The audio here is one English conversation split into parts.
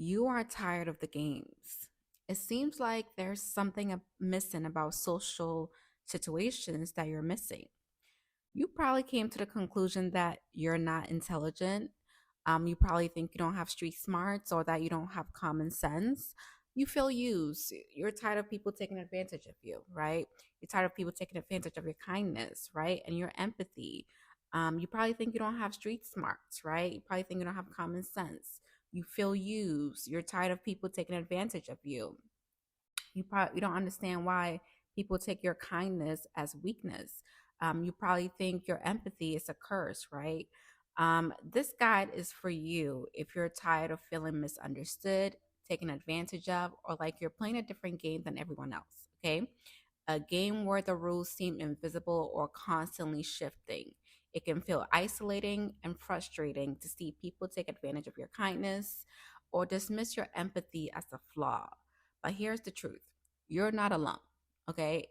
You are tired of the games. It seems like there's something missing about social situations that you're missing. You probably came to the conclusion that you're not intelligent. You probably think you don't have street smarts or that you don't have common sense. You feel used. You're tired of people taking advantage of you, right? You're tired of people taking advantage of your kindness, right? And your empathy. You probably think you don't have street smarts, right? You probably think you don't have common sense. You feel used. You're tired of people taking advantage of you. You don't understand why people take your kindness as weakness. You probably think your empathy is a curse, right? This guide is for you if you're tired of feeling misunderstood, taken advantage of, or like you're playing a different game than everyone else. Okay, a game where the rules seem invisible or constantly shifting. It can feel isolating and frustrating to see people take advantage of your kindness or dismiss your empathy as a flaw. But here's the truth: you're not alone, okay,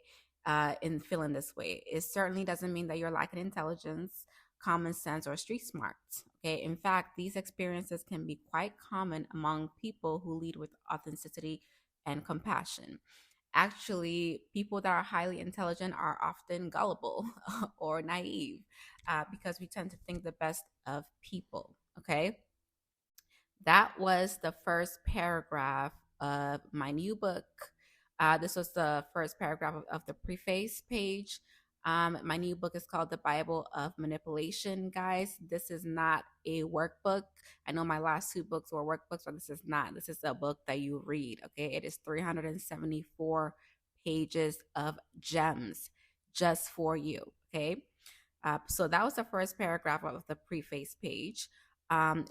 in feeling this way. It certainly doesn't mean that you're lacking intelligence, common sense, or street smarts. Okay, in fact, these experiences can be quite common among people who lead with authenticity and compassion. Actually, people that are highly intelligent are often gullible or naive because we tend to think the best of people. Okay, that was the first paragraph of my new book. This was the first paragraph of the preface page. My new book is called The Bible of Manipulation, guys. This is not a workbook. I know my last two books were workbooks, but this is not. This is a book that you read, okay? It is 374 pages of gems just for you, okay? So that was the first paragraph of the preface page.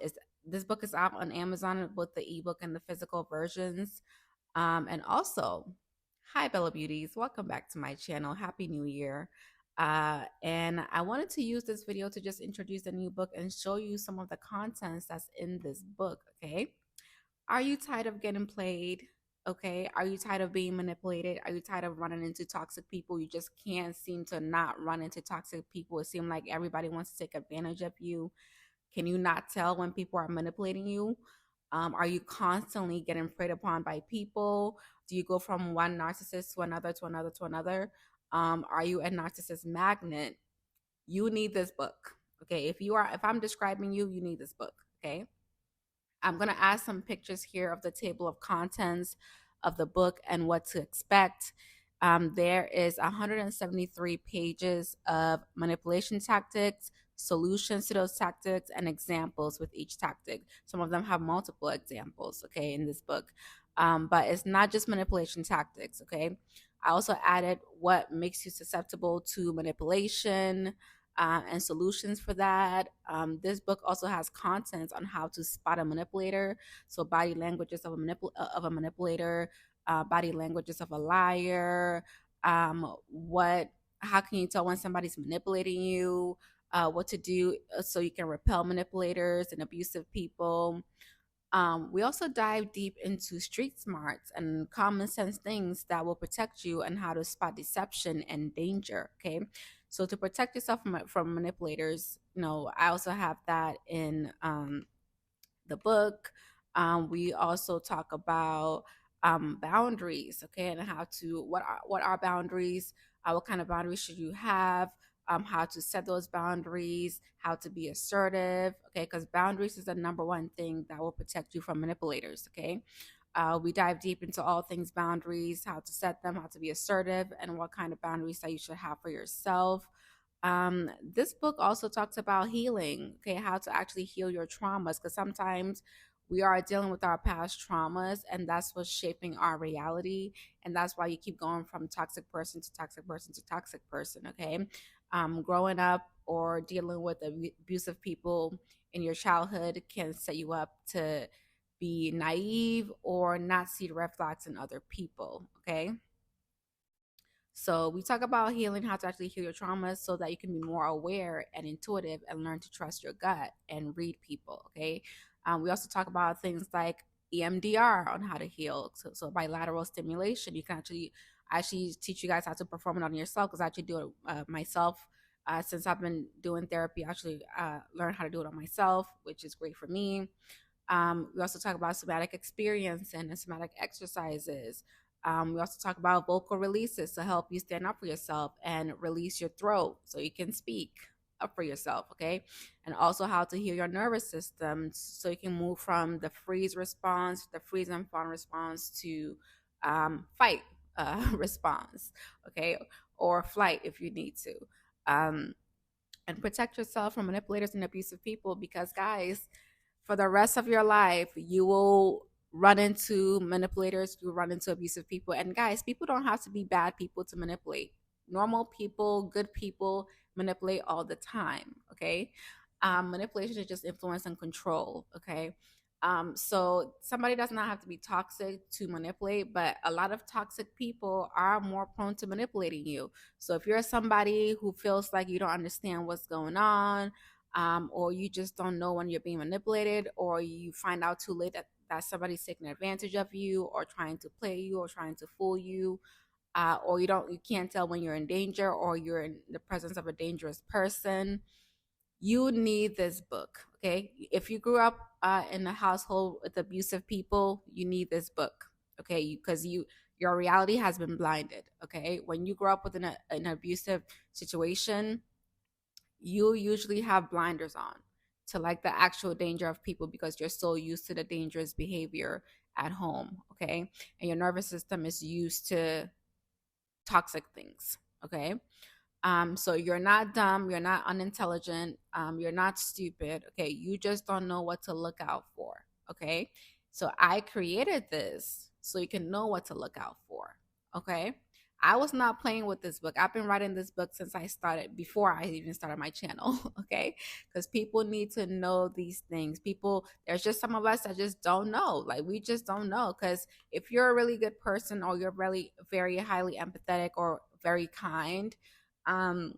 Is This book is out on Amazon, both the ebook and the physical versions. And also, hi Bella Beauties, welcome back to my channel. Happy New Year. And I wanted to use this video to just introduce the new book and show you some of the contents that's in this book. Okay, are you tired of getting played? Okay, are you tired of being manipulated? Are you tired of running into toxic people? You just can't seem to not run into toxic people. It seems like everybody wants to take advantage of you. Can you not tell when people are manipulating you? Are you constantly getting preyed upon by people? Do you go from one narcissist to another, to another, to another? Are you a narcissist magnet? You need this book. Okay. If I'm describing you, you need this book. Okay. I'm going to add some pictures here of the table of contents of the book and what to expect. There is 173 pages of manipulation tactics, solutions to those tactics, and examples with each tactic. Some of them have multiple examples, okay, in this book. But it's not just manipulation tactics, okay? I also added what makes you susceptible to manipulation, and solutions for that. This book also has content on how to spot a manipulator, so body languages of a manipulator, body languages of a liar. What How can you tell when somebody's manipulating you? What to do so you can repel manipulators and abusive people. We also dive deep into street smarts and common sense things that will protect you and how to spot deception and danger. Okay. So to protect yourself from manipulators, I also have that in the book. We also talk about boundaries, okay, and how to what are boundaries, what kind of boundaries should you have, how to set those boundaries, how to be assertive, okay, because boundaries is the number one thing that will protect you from manipulators, okay. We dive deep into all things boundaries, how to set them, how to be assertive, and what kind of boundaries that you should have for yourself. This book also talks about healing, okay, how to actually heal your traumas, because sometimes we are dealing with our past traumas, and that's what's shaping our reality. And that's why you keep going from toxic person to toxic person to toxic person, okay? Growing up or dealing with abusive people in your childhood can set you up to be naive or not see the red flags in other people, okay? So we talk about healing, how to actually heal your traumas so that you can be more aware and intuitive and learn to trust your gut and read people. Okay. We also talk about things like EMDR on how to heal. So bilateral stimulation, you can actually teach you guys how to perform it on yourself, because I actually do it myself. Since I've been doing therapy, I actually learn how to do it on myself, which is great for me. We also talk about somatic experience and somatic exercises. We also talk about vocal releases to help you stand up for yourself and release your throat so you can speak up for yourself, okay? And also how to heal your nervous system so you can move from the freeze response, the freeze and fawn response to fight response, okay? Or flight if you need to. Um, and protect yourself from manipulators and abusive people because, guys, for the rest of your life, you will run into manipulators, you run into abusive people. And guys, people don't have to be bad people to manipulate. Normal people, good people manipulate all the time. Okay. Manipulation is just influence and control. Okay. So somebody does not have to be toxic to manipulate, but a lot of toxic people are more prone to manipulating you. So if you're somebody who feels like you don't understand what's going on, or you just don't know when you're being manipulated, or you find out too late that somebody's taking advantage of you, or trying to play you, or trying to fool you, or you can't tell when you're in danger, or you're in the presence of a dangerous person, you need this book. Okay, if you grew up in a household with abusive people, you need this book. Okay, because your reality has been blinded. Okay, when you grow up with an abusive situation, you usually have blinders on to like the actual danger of people because you're so used to the dangerous behavior at home, okay? And your nervous system is used to toxic things, okay? So you're not dumb, you're not unintelligent, you're not stupid, okay? You just don't know what to look out for, okay? So I created this so you can know what to look out for, okay? I was not playing with this book. I've been writing this book since I started, before I even started my channel, okay? Because people need to know these things. People, there's just some of us that just don't know. Like, we just don't know. Because if you're a really good person, or you're really very highly empathetic or very kind, um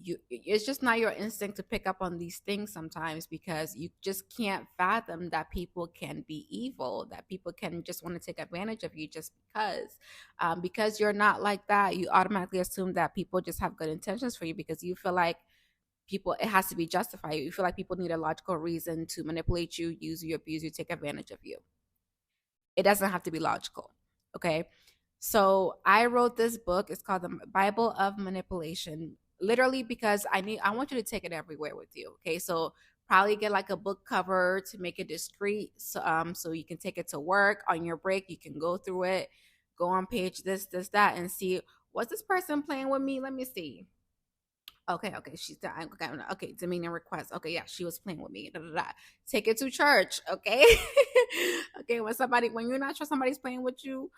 it's just not your instinct to pick up on these things sometimes, because you just can't fathom that people can be evil, that people can just want to take advantage of you just because you're not like that. You automatically assume that people just have good intentions for you, because you feel like people, it has to be justified. You feel like people need a logical reason to manipulate you, use you, abuse you, take advantage of you. It doesn't have to be logical. Okay. So I wrote this book. It's called The Bible of Manipulation. Literally because I want you to take it everywhere with you. Okay. So probably get like a book cover to make it discreet. So you can take it to work on your break. You can go through it, go on page this, that, and see, was this person playing with me? Let me see. Okay, she's done. Okay, demeaning request. Okay, yeah, she was playing with me. Da, da, da. Take it to church, okay? Okay, when you're not sure somebody's playing with you,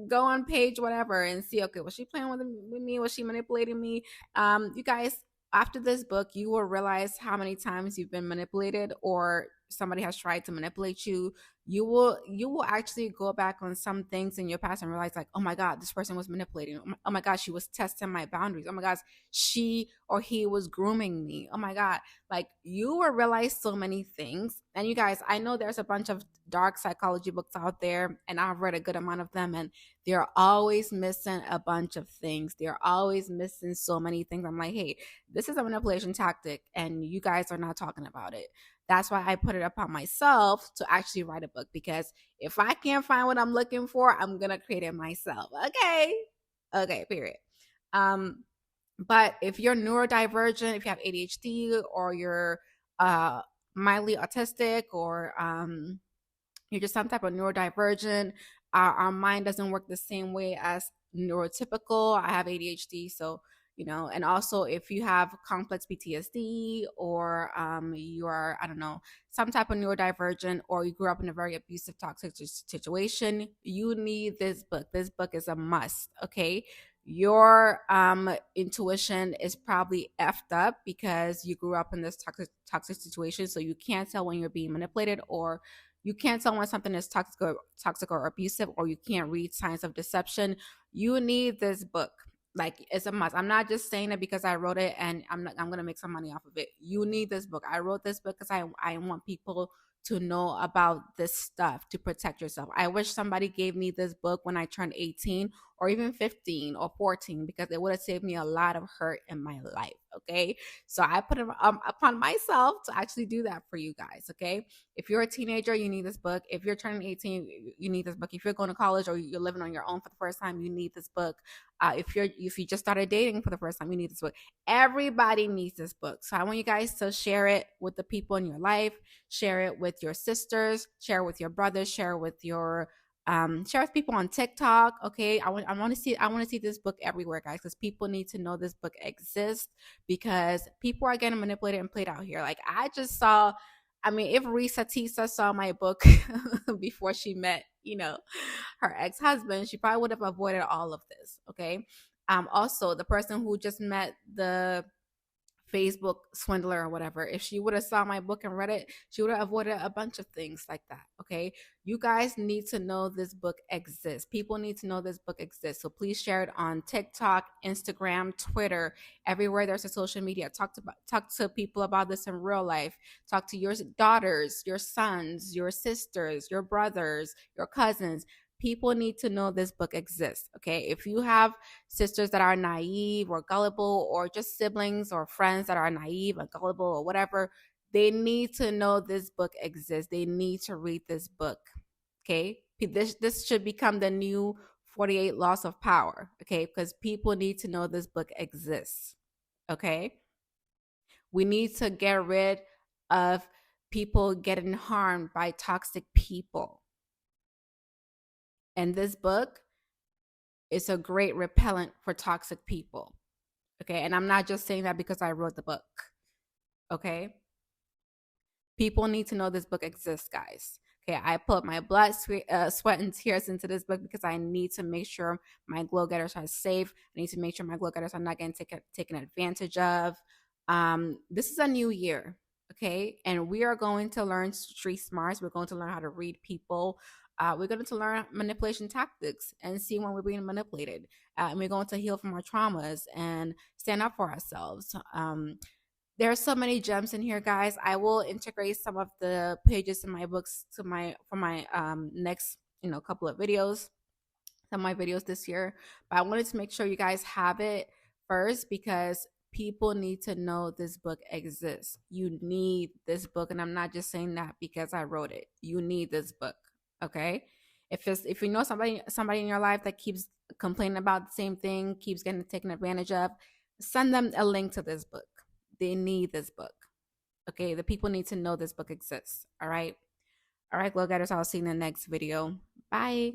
go on page whatever and see, okay, was she playing with me, was she manipulating me? You guys, after this book, you will realize how many times you've been manipulated, or somebody has tried to manipulate you. You will actually go back on some things in your past and realize, like, oh my god, this person was manipulating. Oh my god, she was testing my boundaries. Oh my gosh, she or he was grooming me. Oh my god. Like, you will realize so many things. And you guys, I know there's a bunch of dark psychology books out there, and I've read a good amount of them, and they're always missing a bunch of things. They're always missing so many things. I'm like, hey, this is a manipulation tactic, and you guys are not talking about it. That's why I put it upon myself to actually write a book, because if I can't find what I'm looking for, I'm gonna create it myself. Okay, period. um but if you're neurodivergent, if you have ADHD, or you're uh mildly autistic, or you're just some type of neurodivergent. Our mind doesn't work the same way as neurotypical. I have ADHD, so and also if you have complex PTSD, or you are, I don't know, some type of neurodivergent, or you grew up in a very abusive, toxic situation, you need this book. This book is a must. Okay. Your intuition is probably effed up because you grew up in this toxic situation, so you can't tell when you're being manipulated, or you can't tell when something is toxic or abusive, or you can't read signs of deception. You need this book. Like, it's a must. I'm not just saying it because I wrote it and I'm gonna make some money off of it. You need this book. I wrote this book because I want people to know about this stuff to protect yourself. I wish somebody gave me this book when I turned 18, or even 15 or 14, because it would have saved me a lot of hurt in my life. Okay. So I put it upon myself to actually do that for you guys. Okay. If you're a teenager, you need this book. If you're turning 18, you need this book. If you're going to college or you're living on your own for the first time, you need this book. If you just started dating for the first time, you need this book. Everybody needs this book. So I want you guys to share it with the people in your life, share it with your sisters, share it with your brothers, share it with your share with people on TikTok. Okay. I want to see this book everywhere, guys, because people need to know this book exists, because people are getting manipulated and played out here. Like I just saw, I mean, if Risa Tisa saw my book before she met, her ex-husband, she probably would have avoided all of this. Okay. Also, the person who just met the Facebook swindler or whatever, if she would have saw my book and read it, she would have avoided a bunch of things like that. Okay. You guys need to know this book exists. People need to know this book exists. So please share it on TikTok, Instagram, Twitter, everywhere there's a social media. Talk to people about this in real life. Talk to your daughters, your sons, your sisters, your brothers, your cousins. People need to know this book exists. Okay. If you have sisters that are naive or gullible, or just siblings or friends that are naive or gullible or whatever, they need to know this book exists. They need to read this book. Okay. This should become the new 48 laws of power. Okay. Because people need to know this book exists. Okay. We need to get rid of people getting harmed by toxic people. And this book is a great repellent for toxic people. Okay. And I'm not just saying that because I wrote the book. Okay. People need to know this book exists, guys. Okay. I put my blood, sweat, and tears into this book because I need to make sure my glow getters are safe. I need to make sure my glow getters are not getting taken advantage of. This is a new year. Okay. And we are going to learn street smarts. We're going to learn how to read people. We're going to learn manipulation tactics and see when we're being manipulated. And we're going to heal from our traumas and stand up for ourselves. There are so many gems in here, guys. I will integrate some of the pages in my books to my next couple of videos, some of my videos this year. But I wanted to make sure you guys have it first, because people need to know this book exists. You need this book, and I'm not just saying that because I wrote it. You need this book. Okay. If you know somebody in your life that keeps complaining about the same thing, keeps getting taken advantage of, send them a link to this book. They need this book. Okay. The people need to know this book exists. All right. All right, glow getters. I'll see you in the next video. Bye.